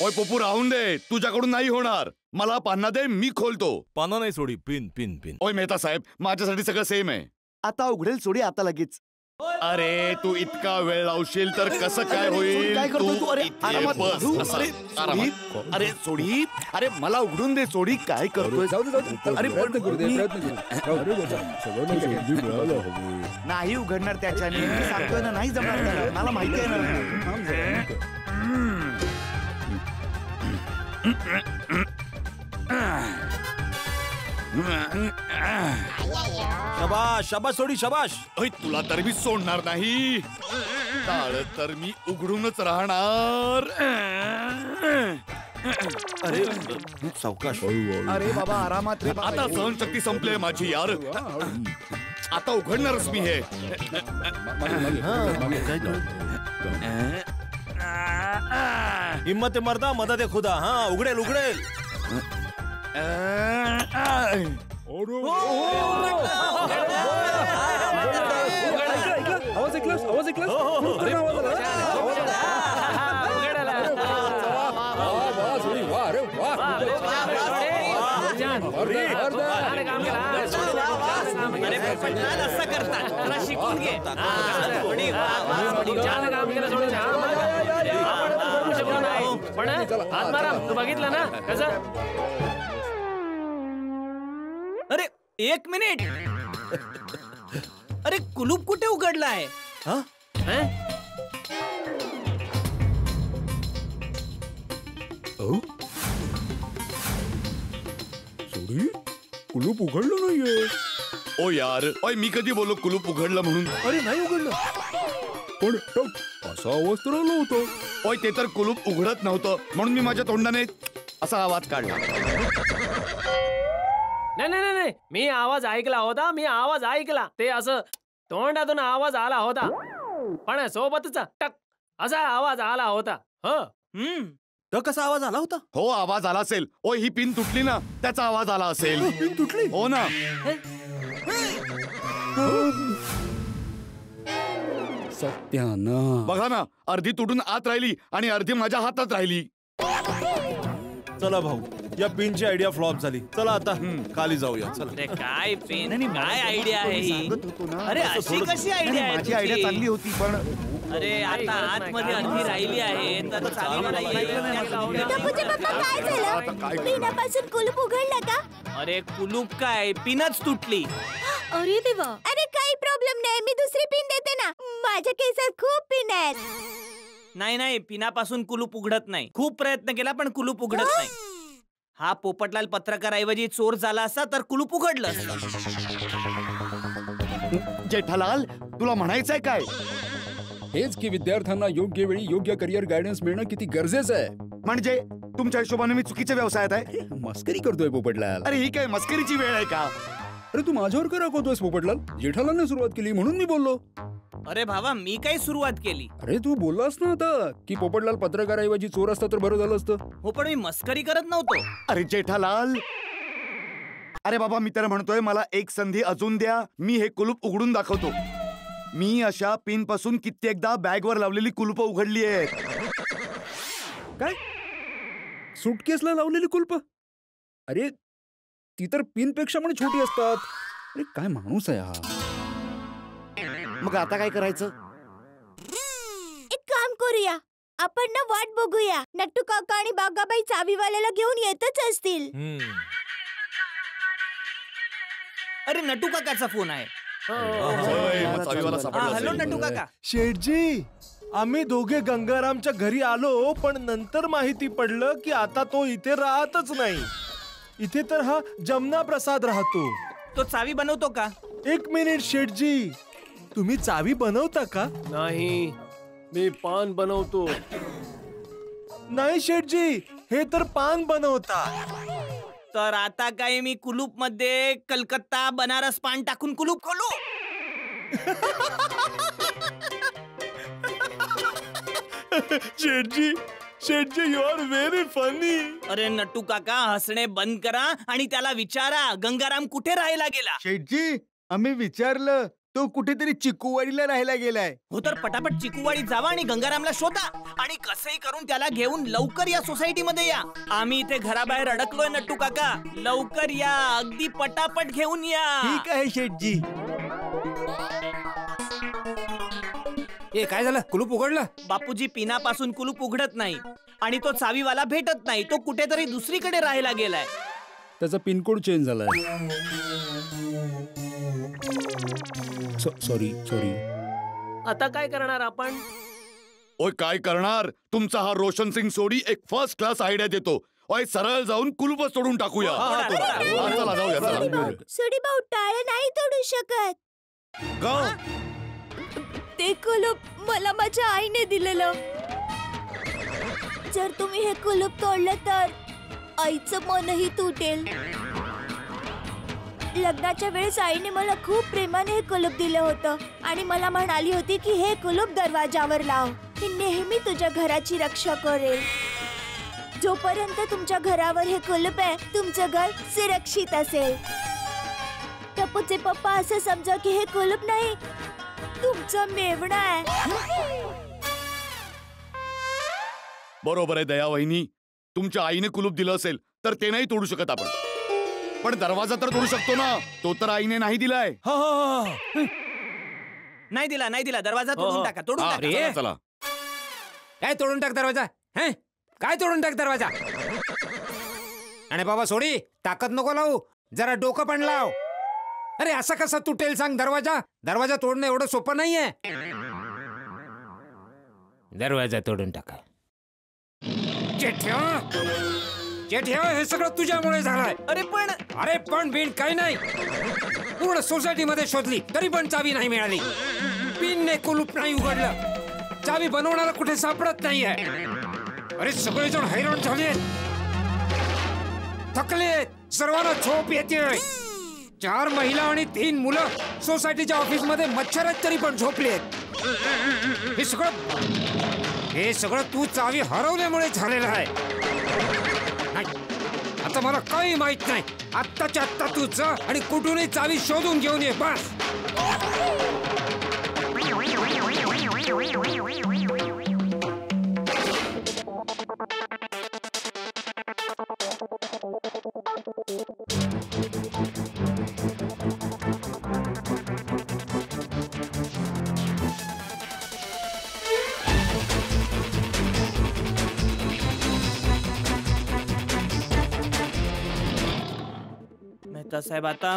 ओय पप्पू राहून दे, तुझ्याकडून नाही होणार. मला पान्हा दे, मी खोलतो. पाना नाही सोडी, पिन पिन पिन. ओय मेहता साहेब, माझ्यासाठी सगळं सेम आहे. आता उघडेल सोडी आता लगेच. अरे तू इतका वेळ लावशील तर कसं काय होईल? काय करतोय तू? अरे इथे आरामात बस, बसू. असं, अरे आरामात. सोडी, अरे सोडी, अरे मला उघडून दे सोडी. काय करतोय? अरे प्रयत्न करू दे, मी- प्रयत्न करू. अरे बाबा, सगळ्यांना संधी मिळायला हवी. नाही उघडणार त्याच्याने. मी सांगतोय ना, नाही जमणार त्याला. मला माहिती आहे ना. थांब जरा. शबाश शबाश सोडी शबाश. ओय तुला तर मी सोडणार नाही. टाळ तर मी उघडूनच राहणार. अरे सावकाश. अरे बाबा आरामात रे बाबा. आता सहनशक्ती संपली माझी यार. आता उघडणारच मी हे. हिम्मत मर्दा मदद खुदा. हा उघडेल उघडेल. आवाज ऐकलास? आवाज ऐकलास? कुठून आवाज आला? वाह, वाह, सोडी, वाह, अरे वाह. तू बघितलं ना कसं? अरे एक मिनिट. अरे कुलूप कुठे उघडलाय? सोडी, कुलूप उघडलं नाहीये. ओ यार, ओय मी कधी बोललो कुलूप उघडलं म्हणून? अरे नाही उघडलं. पण असा आवाज तर आला होता. ओय ते तर कुलूप उघडत नव्हतं म्हणून मी माझ्या तोंडाने असा आवाज काढला. नाही मी आवाज ऐकला होता. मी आवाज ऐकला. ते असं तोंडातून आवाज आला होता. पण सोबतच टक असा आवाज आला होता. तर कसा आवाज आला होता? हो आवाज आला असेल. ओय ही पिन तुटली ना, त्याचा आवाज आला असेल. पिन तुटली? हो ना. सत्याना. बघा ना, अर्धी तुटून आत राहिली आणि अर्धी माझ्या हातात राहिली. चला भाऊ, या पिनची आयडिया फ्लॉप झाली. चला आता खाली जाऊया. चला. अरे काय पेन, काय आयडिया आहे ही? सांगत होतो ना. अरे अशी कशी आयडिया आहे माझी आयडिया तुझी? चांगली होती पण अरे आता आतमध्ये अर्धी राहिली आहे तर चालू नाहीये. टपूचे पप्पा काय झालं? पिनापासून कुलूप उघडलं का? अरे कुलूप काय, पिनच तुटली. अरे देवा. अरे काही प्रॉब्लेम नाही, मी दुसरी पिन देते ना. माझ्या केसात खूप पिन आहेत. नाही पिनापासून कुलूप उघडत नाही. खूप प्रयत्न केला पण कुलूप उघडत नाही. हा पोपटलाल पत्रकार ऐवजी चोर झाला असता तर कुलूप उघडलं असतं. जेठालाल, तुला म्हणायचंय काय? हेच की विद्यार्थ्यांना योग्य वेळी योग्य करिअर गायडन्स मिळणं किती गरजेचं आहे. म्हणजे तुमच्या हिशोबाने मी चुकीच्या व्यवसायात आहे? मस्करी करतोय पोपटलाल. अरे ही काय मस्करीची वेळ आहे का? अरे तू माझ्यावर का रागवतोयस पोपटलाल? जेठालालने सुरुवात केली म्हणून मी बोललो. अरे भावा, मी काही सुरुवात केली? अरे तू बोललास ना आता की पोपटलाल पत्रकाराऐवजी चोर असता तर बरं झालं असतं. हो पण मी मस्करी करत नव्हतो. अरे जेठालाल, अरे बाबा मी तर म्हणतोय मला एक संधी अजून द्या. मी हे कुलूप उघडून दाखवतो. मी अशा पिन पासून कित्येकदा बॅगवर लावलेली कुलूप उघडली आहेत. काय? सुटकेसला लावलेली कुलप? अरे ती तर पिन पेक्षा पण छोटी असतात. अरे काय माणूस आहे हा. मग आता काय करायचं? एक काम करूया, आपण ना वाट बघूया. नट्टू काका आणि बागाबाई चावीवाल्याला घेऊन येतच असतील. अरे नटू काकाचा फोन आहे. होय, मग चावीवाला सापडला हॅलो असेल. नटू काका. शेठजी, आम्ही दोघे गंगारामच्या घरी आलो पण नंतर माहिती पडलं की आता तो इथे राहतच नाही. इथे तर हा जमना प्रसाद राहतो. तो चावी बनवतो का? एक मिनिट शेठजी, तुम्ही चावी बनवता का? नाही, मी पान बनवतो. नाही शेठजी, हे तर पान बनवता. तर आता काय मी कुलूप मध्ये कलकत्ता बनारस पान टाकून कुलूप खोलू? शेठजी यू आर व्हेरी फनी. अरे नट्टू काका, हसणे बंद करा आणि त्याला विचारा गंगाराम कुठे राहायला गेला. शेठजी, आम्ही विचारलं तो कुठेतरी चिकूवाडीला राहायला गेलाय. हो तर पटापट चिकूवाडीत जावा आणि गंगारामला शोधा आणि कसंही करून त्याला घेऊन लवकर या सोसायटीमध्ये या. आम्ही इथे घराबाहेर अडकलोय नट्टू काका. लवकर या, अगदी पटापट घेऊन या. ठीक आहे शेठजी. ए काय झालं? कुलूप उघडलं? बापूजी पिनापासून कुलूप उघडत नाही आणि तो चावीवाला भेटत नाही. तो कुठेतरी दुसरीकडे राहायला गेलाय. त्याचा पिनकोड चेंज झालाय. सॉरी. आता काय करणार आपण? ओय काय करणार? तुमचा हा रोशन सिंग सोडी एक फर्स्ट क्लास आयडिया देतो. ओय सरळ जाऊन कुलूप तोडून टाकूया. चला जाऊया चला. सुडी भाऊ टाळं नाही तोडू शकत. का? ते कुलूप मला माझ्या आईने दिलेलं. जर तुम्ही हे कुलूप तोडलं तर आईचं मनही तुटेल. लग्नाच्या वेळेस आईने मला खूप प्रेमाने हे कुलूप दिलं होतं आणि मला म्हणाली होती की हे कुलूप दरवाजावर लाव. हे नेहमी तुझ्या घराची रक्षा करेल. जोपर्यंत तुमच्या घरावर हे कुलूप आहे तुमचं घर सुरक्षित असेल. टपूचे पप्पा असं समजा की हे कुलूप नाही तुमचा मेवणा आहे. बरोबर आहे दया वहिनी. तुमच्या आईने कुलूप दिलं असेल तर ते नाही तोडू शकत आपण, पण दरवाजा तर तोडू शकतो ना. तो तर आईने नाही दिलाय. नाही दिला. दरवाजा तोडून टाका. तोडून हा, टाका. चला, चला. काय तोडून टाक दरवाजा? हैं? काय तोडून टाक दरवाजा? आणि बाबा सोडी ताकद नको लावू, जरा डोकं पण लाव. अरे असं कसं तुटेल सांग दरवाजा? दरवाजा तोडणं एवढं सोपं नाहीये. दरवाजा तोडून टाका. जेठ्या हे सगळं तुझ्यामुळे झालंय. अरे पण बिन काही नाही. पूर्ण सोसायटीमध्ये शोधली तरी पण चावी नाही मिळाली. पिनने कुलूप नाही उघडलं. चावी बनवणारा कुठे सापडत नाहीये. अरे सगळेजण हैराण झाले, थकले, सर्वांना झोप येते. 4 महिला आणि 3 मुलं सोसायटीच्या ऑफिस मध्ये मच्छरात तरी पण झोपलेत. हे सगळं तू चावी हरवल्यामुळे झालेलं आहे. आता मला काही माहित नाही. आत्ताच्या आत्ता तू जा आणि कुठूनही चावी शोधून घेऊन ये बस. साहेब आता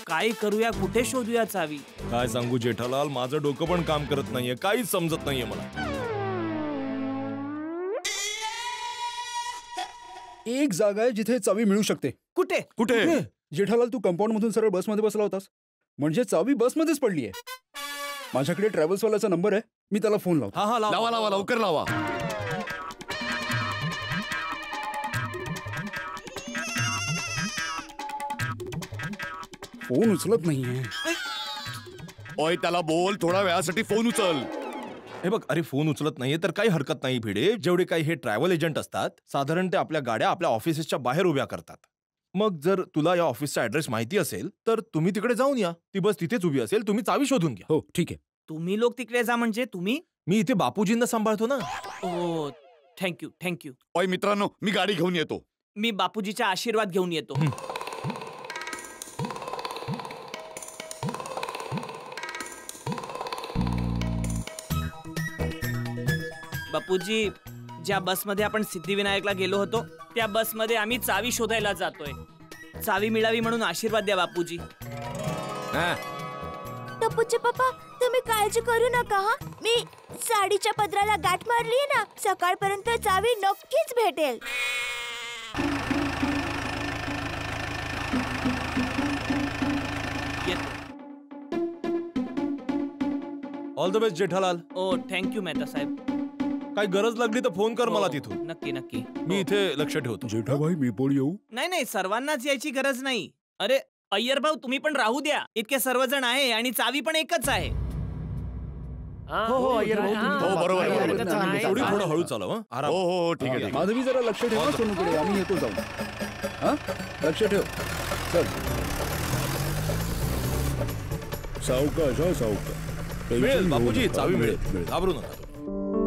काय करूया? कुठे शोधूया चावी? काय सांगू जेठालाल, माझं डोकं पण काम करत नाहीये. काहीच समजत नाहीये मला. एक जागा आहे जिथे चावी मिळू शकते. कुठे? कुठे? जेठालाल तू कंपाऊंड मधून सरळ बसमध्ये बसला होतास म्हणजे चावी बसमध्येच पडली आहे. माझ्याकडे ट्रॅव्हल्स वाल्याचा नंबर आहे, मी त्याला फोन लावतो. हा लावा लवकर लावा. फोन उचलत नाहीये. ओय त्याला बोल, थोडा वेळासाठी फोन उचल. हे बघ, अरे फोन उचलत नाहीये तर काही हरकत नाही भिडे. जेवढे काही हे ट्रॅव्हल एजंट असतात साधारण ते आपल्या गाड्या आपल्या ऑफिसच्या बाहेर उभ्या करतात. मग जर तुला या ऑफिसचा ऍड्रेस माहिती असेल तर तुम्ही तिकडे जाऊन या. ती बस तिथेच उभी असेल, तुम्ही चावी शोधून घ्या. हो ठीक आहे. तुम्ही लोक तिकडे जा म्हणजे? तुम्ही? मी इथे बापूजींना सांभाळतो ना. ओ थँक्यू. ओय मित्रांनो, मी गाडी घेऊन येतो. मी बापूजीचा आशीर्वाद घेऊन येतो. बापूजी, ज्या बसमध्ये आपण सिद्धिविनायकला गेलो होतो त्या बसमध्ये आम्ही चावी शोधायला जातोय. चावी मिळावी म्हणून आशीर्वाद द्या बापूजी. टपूचे पप्पा तुम्ही काळजी करू नका. हा, मी साडीच्या पदराला गाठ मारली ना, सकाळपर्यंत चावी नक्कीच भेटेल. All the best Jethalal. Oh thank you Mehta साहेब. काही गरज लागली तर फोन कर मला तिथून. नक्की. मी इथे लक्ष ठेवतो. जेठाभाई मी पण येऊ? नाही सर्वांनाच यायची गरज नाही. अरे अय्यर भाऊ तुम्ही पण राहू द्या. इतके सर्वजण आहे आणि चावी पण एकच आहे. हो बरोबर आहे. थोडं हळू चालव. आराम. हो ठीक आहे. माधवी जरा लक्ष ठेवा सोनूकडे, आम्ही येतो जाऊन. हा लक्ष ठेव. चल सावकाश हा सावकाश मिळेल टेन्शन घेऊ बापूजी नका. चावी मिळेल, मिळेल घाबरू नका तुम्ही.